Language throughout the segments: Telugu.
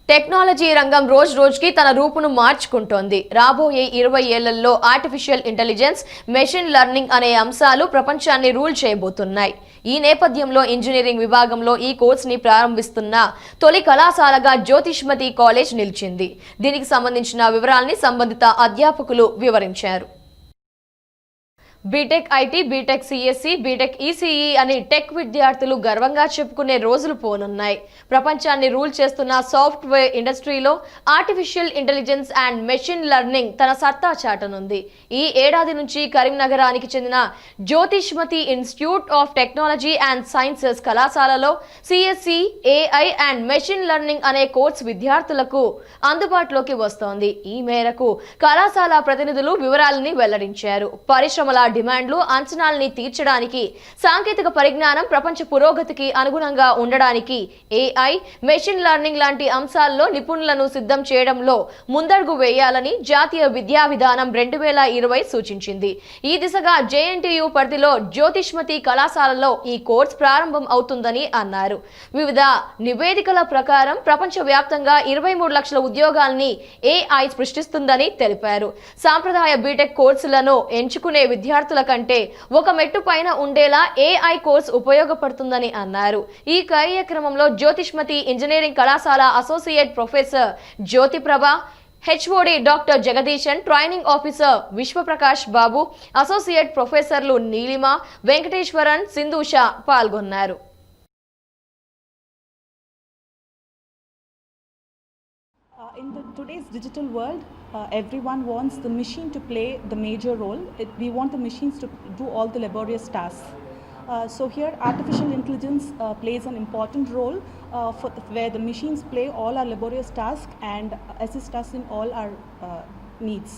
టెక్నాలజీ రంగం రోజు రోజుకి తన రూపును మార్చుకుంటోంది. రాబోయే 20 ఏళ్లలో ఆర్టిఫిషియల్ ఇంటెలిజెన్స్, మెషిన్ లెర్నింగ్ అనే అంశాలు ప్రపంచాన్ని రూల్ చేయబోతున్నాయి. ఈ నేపథ్యంలో ఇంజనీరింగ్ విభాగంలో ఈ కోర్సుని ప్రారంభిస్తున్న తొలి కళాశాలగా జ్యోతిష్మతి కాలేజ్ నిలిచింది. దీనికి సంబంధించిన వివరాల్ని సంబంధిత అధ్యాపకులు వివరించారు. BTech IT, BTech CSC, BTech ECE అని టెక్ విద్యార్థులు గర్వంగా చెప్పుకునే రోజులు పోనున్నాయి. ప్రపంచాన్ని రూల్ చేస్తున్న సాఫ్ట్వేర్ ఇండస్ట్రీలో artificial intelligence and machine learning తన సత్తా చాటనుంది. ఈ ఏడాది నుంచి కరీంనగరానికి చెందిన Jyothishmathi institute of technology and sciences కళాశాలలో CSC, AI and machine learning అనే కోర్సు విద్యార్థులకు అందుబాటులోకి వస్తోంది. ఈ మేరకు కళాశాల ప్రతినిధులు వివరాలని వెల్లడించారు. పరిశ్రమల డిమాండ్లు, అంచనాల్ని తీర్చడానికి, సాంకేతిక పరిజ్ఞానం ప్రపంచ పురోగతికి అనుగుణంగా ఉండడానికి ఏఐ, మెషిన్ లెర్నింగ్ లాంటి అంశాల్లో నిపుణులను సిద్ధం చేయడంలో ముందడుగు వేయాలని జాతీయ విద్యా విధానం 2020 సూచించింది. ఈ దిశగా జేఎన్టీయూ పరిధిలో జ్యోతిష్మతి కళాశాలలో ఈ కోర్సు ప్రారంభం అవుతుందని అన్నారు. వివిధ నివేదికల ప్రకారం ప్రపంచవ్యాప్తంగా 23 లక్షల ఉద్యోగాల్ని ఏఐ సృష్టిస్తుందని తెలిపారు. సాంప్రదాయ బీటెక్ కోర్సులను ఎంచుకునే విద్యార్థుల కంటే ఒక మెట్టు పైన ఉండేలా ఏఐ కోర్సు ఉపయోగపడుతుందని అన్నారు. ఈ కార్యక్రమంలో జ్యోతిష్మతి ఇంజనీరింగ్ కళాశాల associate professor Jyothiprabha, HOD doctor Jagadeesan, training officer Vishwaprakash Babu, associate ప్రొఫెసర్లు నీలిమ, వెంకటేశ్వరన్, సింధూష పాల్గొన్నారు. In today's digital world, everyone wants the machine to play the major role. We want the machines to do all the laborious tasks. So here, artificial intelligence plays an important role where the machines play all our laborious tasks and assist us in all our needs.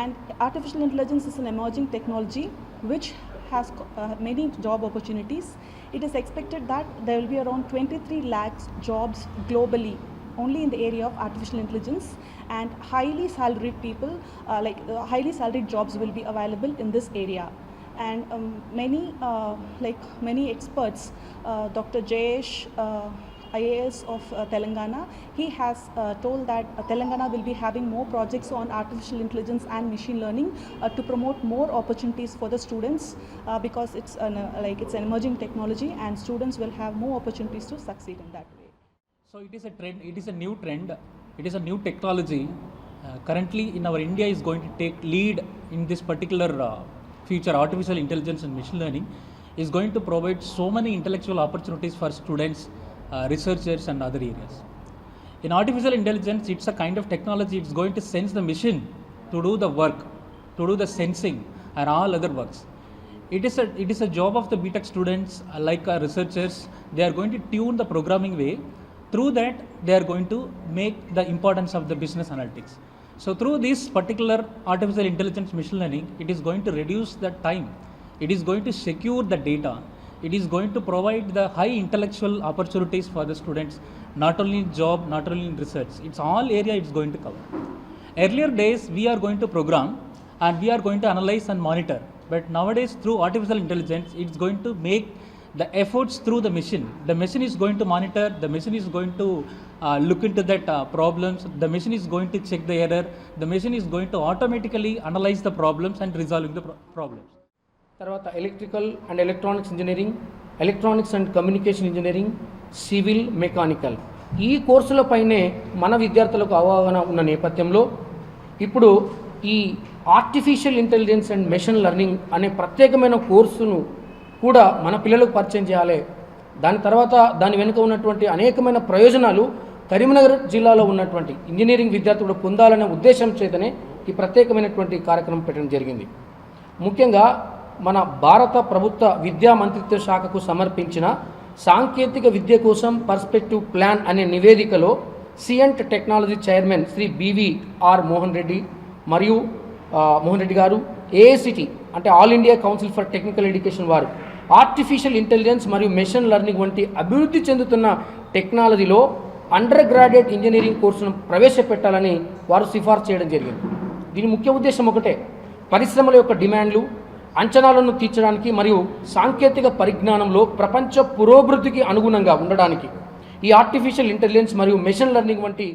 And artificial intelligence is an emerging technology which has many job opportunities. It is expected that there will be around 23 lakhs jobs globally only in the area of artificial intelligence, and highly salaried people, highly salaried jobs will be available in this area. And many experts, Dr. Jayesh, IAS of Telangana, he has told that Telangana will be having more projects on artificial intelligence and machine learning to promote more opportunities for the students because it's an emerging technology and students will have more opportunities to succeed in that way. So it is a trend, it is a new trend, it is a new technology. Currently in our India is going to take lead in this particular future. Artificial intelligence and machine learning is going to provide so many intellectual opportunities for students, researchers and other areas. In artificial intelligence, it's a kind of technology, it's going to sense the machine to do the work, to do the sensing and all other works. It is a job of the BTech students like researchers. They are going to tune the programming way. Through that, they are going to make the importance of the business analytics. So through this particular artificial intelligence machine learning, it is going to reduce the time. It is going to secure the data. It is going to provide the high intellectual opportunities for the students, not only in job, not only in research. It's all area it's going to cover. Earlier days, we are going to program and we are going to analyze and monitor. But nowadays, through artificial intelligence, it's going to make the efforts through the machine. The machine is going to monitor, the machine is going to look into that problems, the machine is going to check the error, the machine is going to automatically analyze the problems and resolving the problems. తర్వాత electrical and electronics engineering, electronics and communication engineering, civil, mechanical ఈ కోర్సులపైనే మన విద్యార్థులకు అవగాహన ఉన్న నేపథ్యంలో ఇప్పుడు ఈ artificial intelligence and machine learning అనే ప్రత్యేకమైన కోర్సును కూడా మన పిల్లలకు పరిచయం చేయాలి. దాని తర్వాత దాని వెనుక ఉన్నటువంటి అనేకమైన ప్రయోజనాలు కరీంనగర్ జిల్లాలో ఉన్నటువంటి ఇంజనీరింగ్ విద్యార్థులు పొందాలనే ఉద్దేశం చేతనే ఈ ప్రత్యేకమైనటువంటి కార్యక్రమం పెట్టడం జరిగింది. ముఖ్యంగా మన భారత ప్రభుత్వ విద్యా మంత్రిత్వ శాఖకు సమర్పించిన సాంకేతిక విద్య కోసం పర్స్పెక్టివ్ ప్లాన్ అనే నివేదికలో Cyient technology chairman Shri BVR Mohan Reddy గారు, ఏఐసిటి అంటే all India council for technical education వారు ఆర్టిఫిషియల్ ఇంటెలిజెన్స్ మరియు మెషిన్ లెర్నింగ్ వంటి అభివృద్ధి చెందుతున్న టెక్నాలజీలో అండర్ గ్రాడ్యుయేట్ ఇంజనీరింగ్ కోర్సును ప్రవేశపెట్టాలని వారు సిఫార్సు చేయడం జరిగింది. దీని ముఖ్య ఉద్దేశం ఒకటే, పరిశ్రమల యొక్క డిమాండ్లు, అంచనాలను తీర్చడానికి మరియు సాంకేతిక పరిజ్ఞానంలో ప్రపంచ పురోభివృద్ధికి అనుగుణంగా ఉండడానికి ఈ ఆర్టిఫిషియల్ ఇంటెలిజెన్స్ మరియు మెషిన్ లెర్నింగ్ వంటి